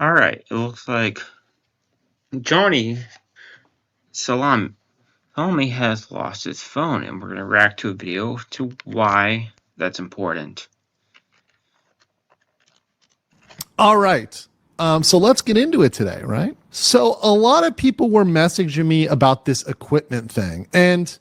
All right, it looks like Johnny Salami has lost his phone, and we're going to react to a video to why that's important. All right. So let's get into it today, right? So a lot of people were messaging me about this equipment thing, and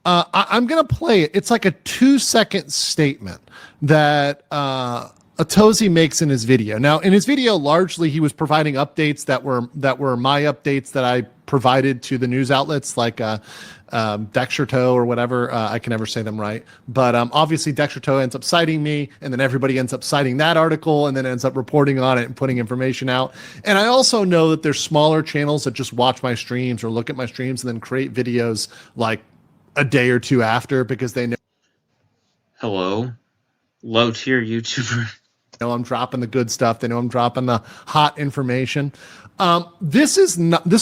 I'm going to play it. It's like a 2-second statement that Atozi makes in his video. Now, in his video, largely he was providing updates that were my updates that I provided to the news outlets like Dexerto or whatever. I can never say them right. But obviously Dexerto ends up citing me, and then everybody ends up citing that article and then ends up reporting on it and putting information out. And I also know that there's smaller channels that just watch my streams or look at my streams and then create videos like a day or two after because they Hello, low tier YouTuber. know I'm dropping the good stuff. They know I'm dropping the hot information. This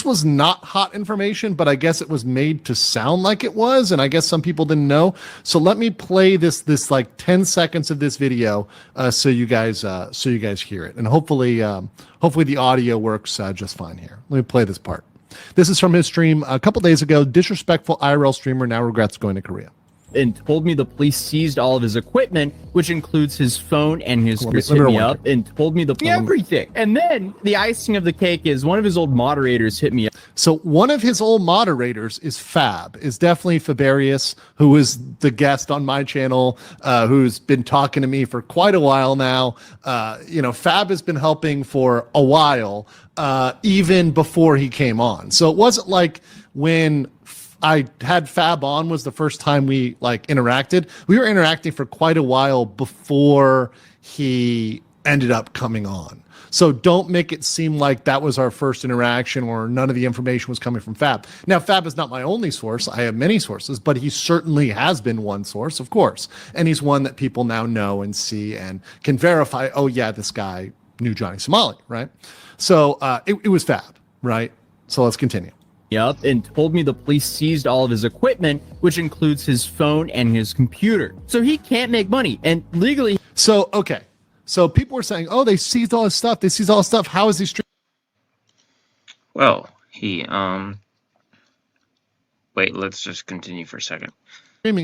was not hot information, but I guess it was made to sound like it was, and I guess some people didn't know. So let me play this like 10 seconds of this video so you guys hear it, and hopefully the audio works just fine here. Let me play this part. This is from his stream a couple days ago. Disrespectful IRL streamer now regrets going to Korea. And told me the police seized all of his equipment, which includes his phone and his hit me up and told me the everything. And then the icing of the cake is one of his old moderators hit me up. So one of his old moderators is Fab, is definitely Fabarius, who is the guest on my channel, who's been talking to me for quite a while now. Fab has been helping for a while, even before he came on. So it wasn't like when I had Fab on was the first time we interacted. We were interacting for quite a while before he ended up coming on. So don't make it seem like that was our first interaction or none of the information was coming from Fab. Now, Fab is not my only source. I have many sources, but he certainly has been one source, of course. And he's one that people now know and see and can verify, oh yeah, this guy knew Johnny Somali, right? So it was Fab, right? So let's continue. Up and told me the police seized all of his equipment, which includes his phone and his computer. So he can't make money and legally. So, okay. So people were saying, oh, they seized all his stuff. They seized all his stuff. How is he streaming? Well, wait, let's just continue for a second.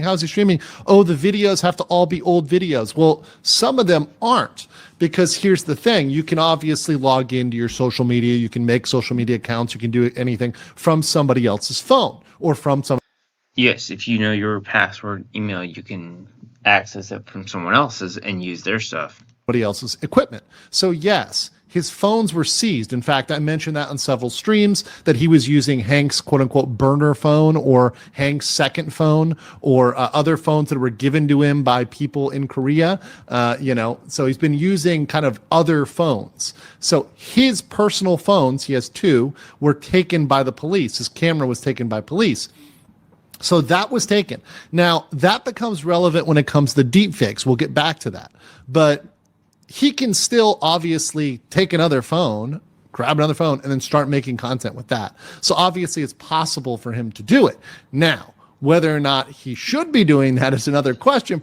How's he streaming? Oh, the videos have to all be old videos. Well, some of them aren't, because here's the thing. You can obviously log into your social media. You can make social media accounts. You can do anything from somebody else's phone or from some. Yes, if you know your password email, you can access it from someone else's and use their stuff. Somebody else's equipment. So yes, his phones were seized. In fact, I mentioned that on several streams that he was using Hank's quote unquote burner phone or Hank's second phone or other phones that were given to him by people in Korea. So he's been using kind of other phones. So his personal phones, he has two, were taken by the police. His camera was taken by police. So that was taken. Now that becomes relevant when it comes to deepfakes. We'll get back to that. But he can still obviously take another phone, grab another phone, and then start making content with that. So obviously it's possible for him to do it. Now, whether or not he should be doing that is another question.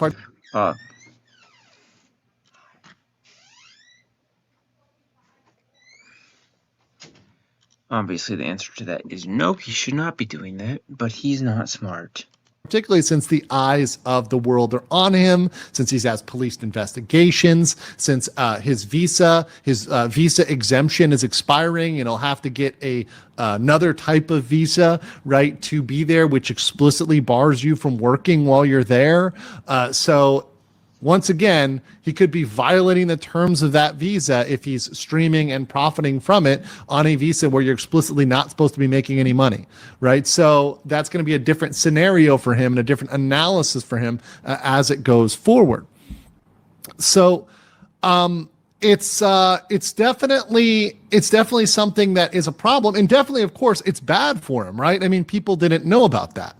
Obviously, the answer to that is no, he should not be doing that, but he's not smart. Particularly since the eyes of the world are on him, since he has police investigations, since his visa exemption is expiring, and he'll have to get another type of visa, right, to be there, which explicitly bars you from working while you're there. So once again, he could be violating the terms of that visa if he's streaming and profiting from it on a visa where you're explicitly not supposed to be making any money, right? So that's going to be a different scenario for him and a different analysis for him as it goes forward. So it's definitely something that is a problem, and definitely, of course, it's bad for him, right? I mean, people didn't know about that.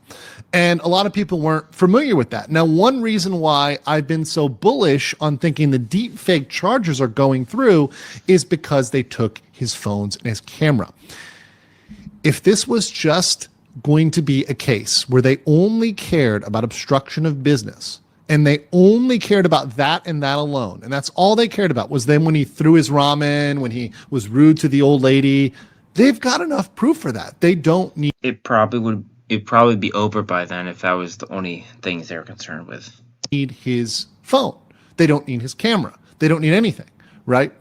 And a lot of people weren't familiar with that. Now, one reason why I've been so bullish on thinking the deepfake charges are going through is because they took his phones and his camera. If this was just going to be a case where they only cared about obstruction of business And they only cared about that and that alone. And that's all they cared about was then when he threw his ramen, when he was rude to the old lady. They've got enough proof for that. They don't need It'd probably be over by then if that was the only things they were concerned with. his phone. They don't need his camera. They don't need anything, right?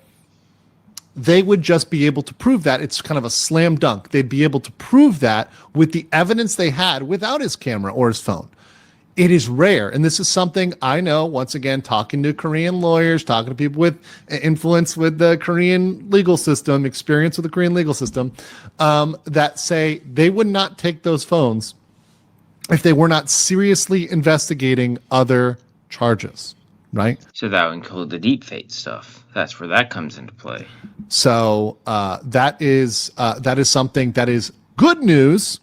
They would just be able to prove that. It's kind of a slam dunk. They'd be able to prove that with the evidence they had without his camera or his phone. It is rare. And this is something I know, once again, talking to Korean lawyers, talking to people with influence with the Korean legal system, experience with the Korean legal system, that say they would not take those phones if they were not seriously investigating other charges, right? So that would include the deepfake stuff. That's where that comes into play. So that is something that is good news,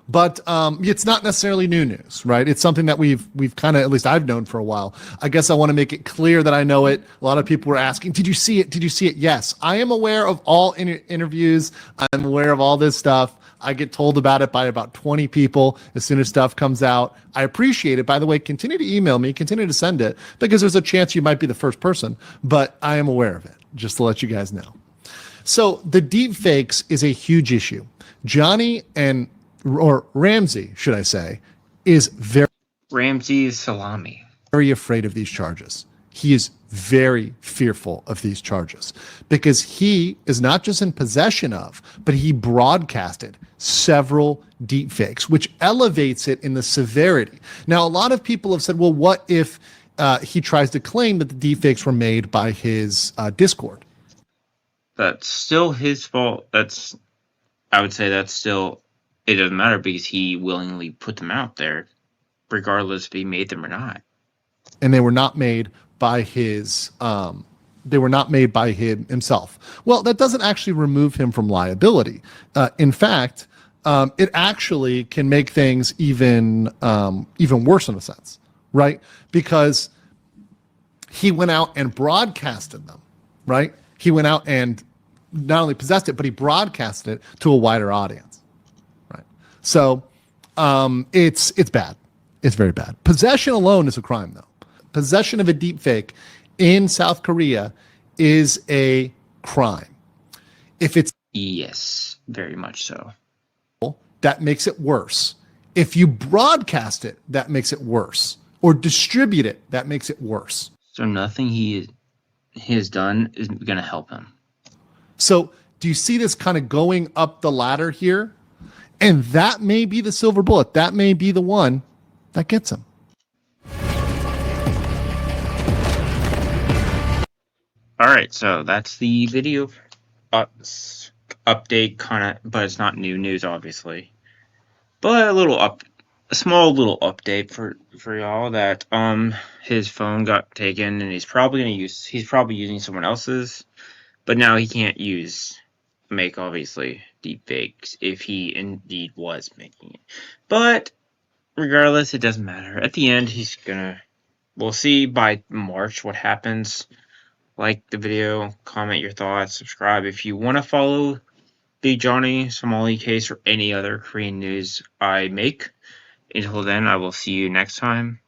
but it's not necessarily new news, right? It's something that we've kind of, at least I've known for a while. I guess I want to make it clear that I know it. A lot of people were asking, did you see it? Did you see it? Yes, I am aware of all interviews. I'm aware of all this stuff. I get told about it by about 20 people as soon as stuff comes out. I appreciate it. By the way, continue to email me, continue to send it, because there's a chance you might be the first person, but I am aware of it, just to let you guys know. So the deep fakes is a huge issue. Johnny or Ramsey, should I say, is Ramsey's salami. very afraid of these charges. He is very fearful of these charges because he is not just in possession of, but he broadcasted several deepfakes, which elevates it in the severity. Now, a lot of people have said, well, what if he tries to claim that the deepfakes were made by his Discord? That's still his fault. I would say that's still, it doesn't matter because he willingly put them out there, regardless if he made them or not. And they were not made by his himself. Well, that doesn't actually remove him from liability. In fact, it actually can make things even worse in a sense, right? Because he went out and broadcasted them, right? He went out and not only possessed it, but he broadcasted it to a wider audience, right? So it's bad. It's very bad. Possession alone is a crime, though. Possession of a deepfake in South Korea is a crime. If it's Yes, very much so. that makes it worse. If you broadcast it, that makes it worse. Or distribute it, that makes it worse. So nothing he has done is going to help him. So do you see this kind of going up the ladder here? And that may be the silver bullet. That may be the one that gets him. All right, so that's the video update, kind of, but it's not new news, obviously. But a small little update for y'all that his phone got taken, and he's probably using someone else's, but now he can't make obviously deep fakes if he indeed was making it. But regardless, it doesn't matter. At the end, we'll see by March what happens. Like the video, comment your thoughts, subscribe if you want to follow the Johnny Somali case or any other Korean news I make. Until then, I will see you next time.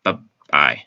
Bye-bye.